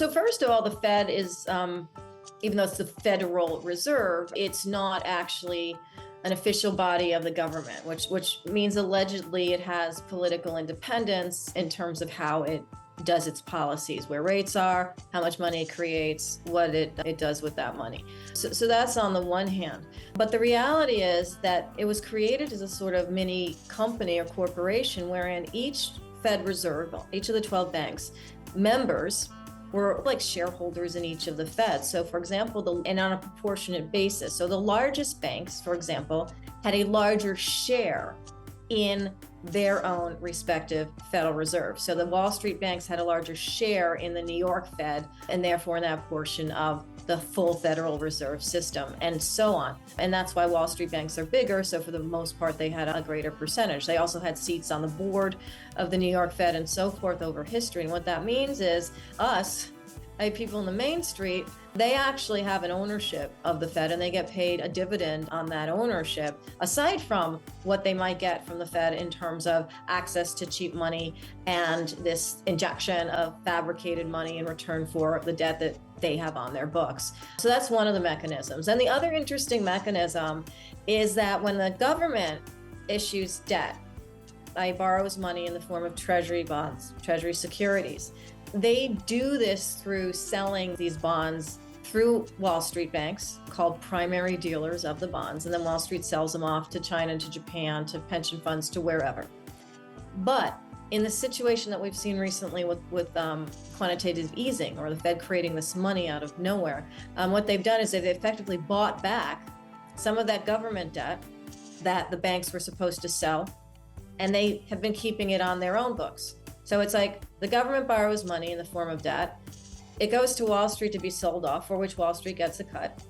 So first of all, the Fed is, even though it's the Federal Reserve, it's not actually an official body of the government, which means allegedly it has political independence in terms of how it does its policies, where rates are, how much money it creates, what it does with that money. So that's on the one hand. But the reality is that it was created as a sort of mini company or corporation wherein each Fed Reserve, each of the 12 banks, members were like shareholders in each of the Feds. So for example, and on a proportionate basis. So the largest banks, for example, had a larger share in their own respective Federal Reserve. So the Wall Street banks had a larger share in the New York Fed, and therefore in that portion of the full Federal Reserve System, and so on. And that's why Wall Street banks are bigger. So for the most part, they had a greater percentage. They also had seats on the board of the New York Fed and so forth over history. And what that means is us, people in the Main Street, they actually have an ownership of the Fed and they get paid a dividend on that ownership, aside from what they might get from the Fed in terms of access to cheap money and this injection of fabricated money in return for the debt that they have on their books. So that's one of the mechanisms. And the other interesting mechanism is that when the government issues debt, borrows money in the form of treasury bonds, treasury securities, they do this through selling these bonds through Wall Street banks called primary dealers of the bonds. And then Wall Street sells them off to China, to Japan, to pension funds, to wherever. But in the situation that we've seen recently with quantitative easing, or the Fed creating this money out of nowhere, what they've done is they've effectively bought back some of that government debt that the banks were supposed to sell, and they have been keeping it on their own books. So it's like the government borrows money in the form of debt. It goes to Wall Street to be sold off, for which Wall Street gets a cut.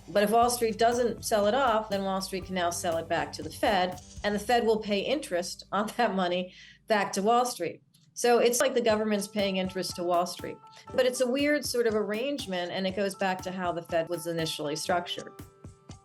But if Wall Street doesn't sell it off, then Wall Street can now sell it back to the Fed, and the Fed will pay interest on that money back to Wall Street. So it's like the government's paying interest to Wall Street. But it's a weird sort of arrangement, and it goes back to how the Fed was initially structured.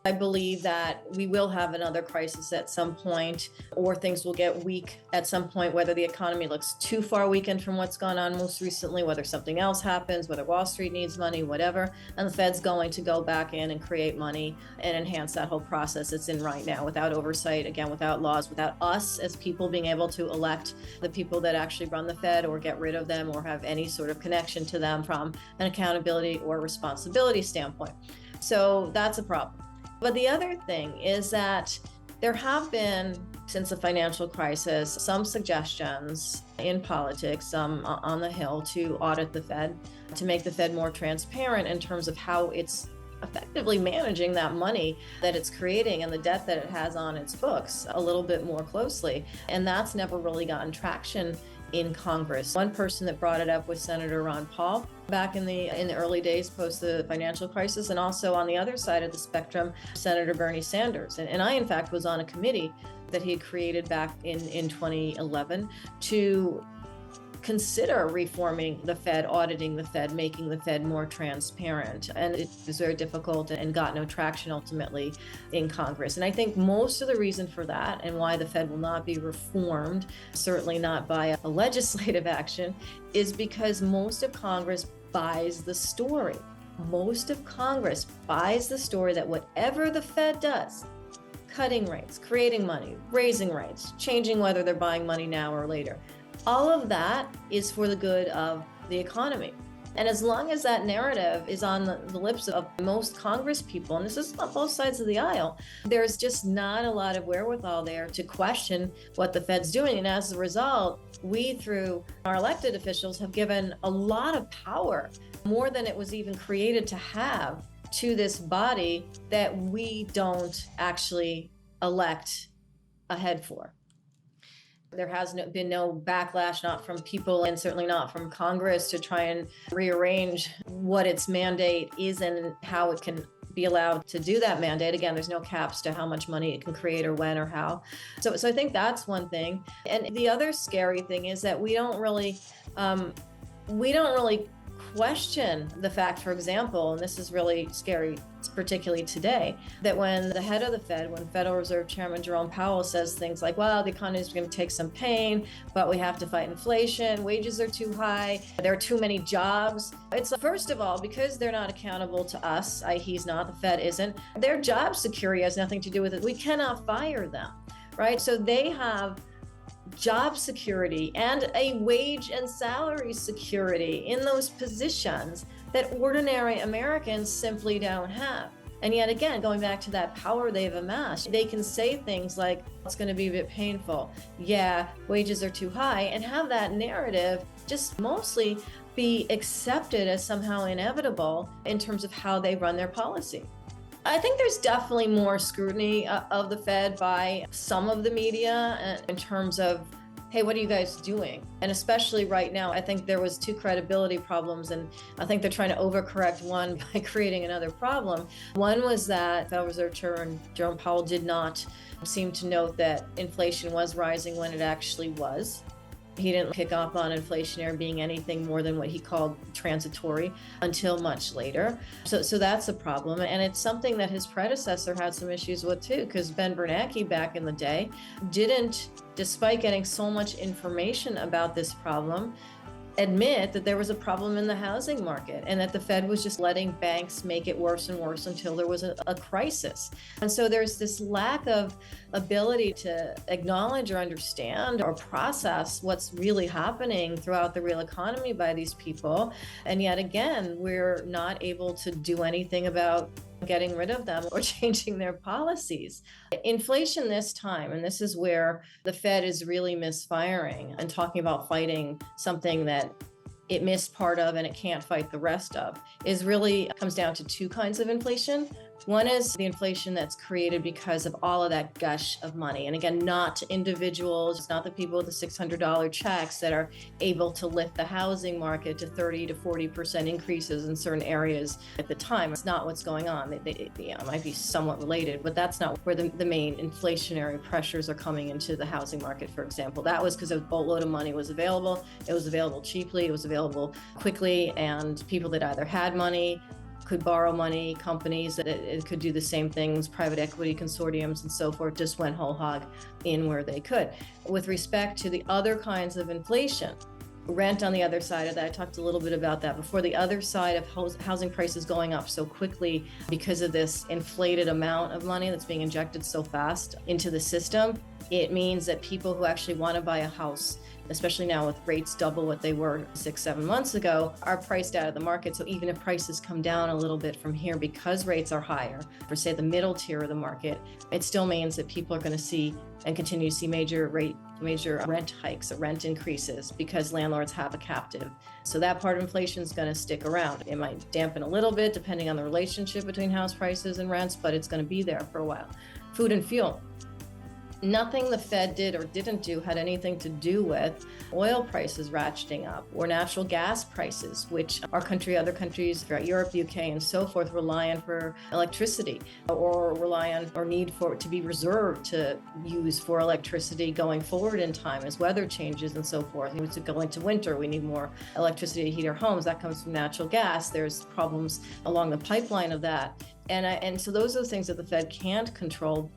I believe that we will have another crisis at some point, or things will get weak at some point, whether the economy looks too far weakened from what's gone on most recently, whether something else happens, whether Wall Street needs money, whatever. And the Fed's going to go back in and create money and enhance that whole process it's in right now without oversight, again, without laws, without us as people being able to elect the people that actually run the Fed or get rid of them or have any sort of connection to them from an accountability or responsibility standpoint. So that's a problem. But the other thing is that there have been, since the financial crisis, some suggestions in politics on the Hill to audit the Fed, to make the Fed more transparent in terms of how it's effectively managing that money that it's creating and the debt that it has on its books a little bit more closely. And that's never really gotten traction in Congress. One person that brought it up was Senator Ron Paul back in the early days post the financial crisis, and also on the other side of the spectrum, Senator Bernie Sanders. And I, in fact, was on a committee that he had created back in 2011 to consider reforming the Fed, auditing the Fed, making the Fed more transparent. And it was very difficult and got no traction ultimately in Congress. And I think most of the reason for that and why the Fed will not be reformed, certainly not by a legislative action, is because most of Congress buys the story. Most of Congress buys the story that whatever the Fed does, cutting rates, creating money, raising rates, changing whether they're buying money now or later, all of that is for the good of the economy. And as long as that narrative is on the lips of most Congress people, and this is on both sides of the aisle, there's just not a lot of wherewithal there to question what the Fed's doing. And as a result, we, through our elected officials, have given a lot of power, more than it was even created to have, to this body that we don't actually elect a head for. There has been no backlash, not from people and certainly not from Congress, to try and rearrange what its mandate is and how it can be allowed to do that mandate. Again, there's no caps to how much money it can create or when or how. So I think that's one thing. And the other scary thing is that we don't really question the fact, for example, and this is really scary, particularly today, that when the head of the Fed, when Federal Reserve Chairman Jerome Powell says things like, well, the economy is going to take some pain, but we have to fight inflation, wages are too high, there are too many jobs. It's first of all, because they're not accountable to us, he's not, the Fed isn't, their job security has nothing to do with it. We cannot fire them, right? So they have job security and a wage and salary security in those positions that ordinary Americans simply don't have. And yet again, going back to that power they've amassed, they can say things like, it's going to be a bit painful. Yeah, wages are too high, and have that narrative just mostly be accepted as somehow inevitable in terms of how they run their policy. I think there's definitely more scrutiny of the Fed by some of the media in terms of, hey, what are you guys doing? And especially right now, I think there was two credibility problems, and I think they're trying to overcorrect one by creating another problem. One was that Federal Reserve Chairman Jerome Powell did not seem to note that inflation was rising when it actually was. He didn't pick up on inflationary being anything more than what he called transitory until much later. So that's a problem. And it's something that his predecessor had some issues with too, because Ben Bernanke back in the day didn't, despite getting so much information about this problem, admit that there was a problem in the housing market and that the Fed was just letting banks make it worse and worse until there was a crisis. And so there's this lack of ability to acknowledge or understand or process what's really happening throughout the real economy by these people. And yet again, we're not able to do anything about getting rid of them or changing their policies. Inflation this time, and this is where the Fed is really misfiring and talking about fighting something that it missed part of and it can't fight the rest of, is really comes down to two kinds of inflation. One is the inflation that's created because of all of that gush of money. And again, not individuals, it's not the people with the $600 checks that are able to lift the housing market to 30 to 40% increases in certain areas at the time. It's not what's going on. It might be somewhat related, but that's not where the main inflationary pressures are coming into the housing market, for example. That was because a boatload of money was available. It was available cheaply, it was available quickly, and people that either had money, could borrow money, companies that it could do the same things, private equity consortiums and so forth, just went whole hog in where they could. With respect to the other kinds of inflation, rent on the other side of that, I talked a little bit about that before, the other side of housing prices going up so quickly because of this inflated amount of money that's being injected so fast into the system, it means that people who actually want to buy a house, especially now with rates double what they were 6-7 months ago, are priced out of the market. So even if prices come down a little bit from here because rates are higher, for say the middle tier of the market, it still means that people are going to see and continue to see major rent hikes or rent increases because landlords have a captive. So that part of inflation is going to stick around. It might dampen a little bit depending on the relationship between house prices and rents, but it's going to be there for a while. Food and fuel. Nothing the Fed did or didn't do had anything to do with oil prices ratcheting up or natural gas prices, which other countries throughout Europe, UK, and so forth rely on for electricity or rely on or need for it to be reserved to use for electricity going forward in time as weather changes and so forth. It's going to winter, we need more electricity to heat our homes. That comes from natural gas. There's problems along the pipeline of that. And so those are the things that the Fed can't control,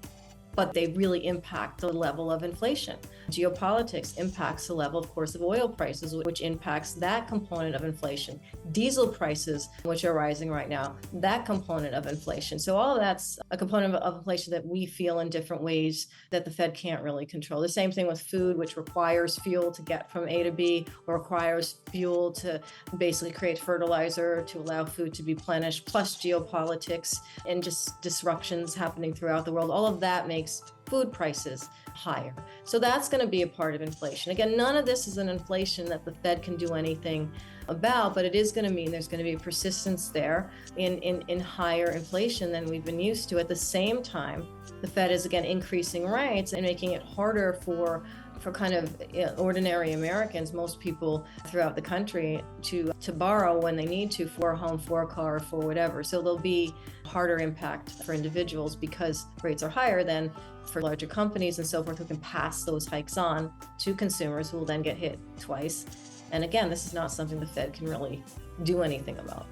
but they really impact the level of inflation. Geopolitics impacts the level, of course, of oil prices, which impacts that component of inflation. Diesel prices, which are rising right now, that component of inflation. So all of that's a component of inflation that we feel in different ways that the Fed can't really control. The same thing with food, which requires fuel to get from A to B, or requires fuel to basically create fertilizer to allow food to be replenished, plus geopolitics and just disruptions happening throughout the world. All of that makes food prices higher. So that's going to be a part of inflation. Again, none of this is an inflation that the Fed can do anything about, but it is going to mean there's going to be a persistence there in higher inflation than we've been used to. At the same time, the Fed is again increasing rates and making it harder for kind of ordinary Americans, most people throughout the country, to borrow when they need to for a home, for a car, for whatever. So there'll be harder impact for individuals because rates are higher than for larger companies and so forth, who can pass those hikes on to consumers who will then get hit twice. And again, this is not something the Fed can really do anything about.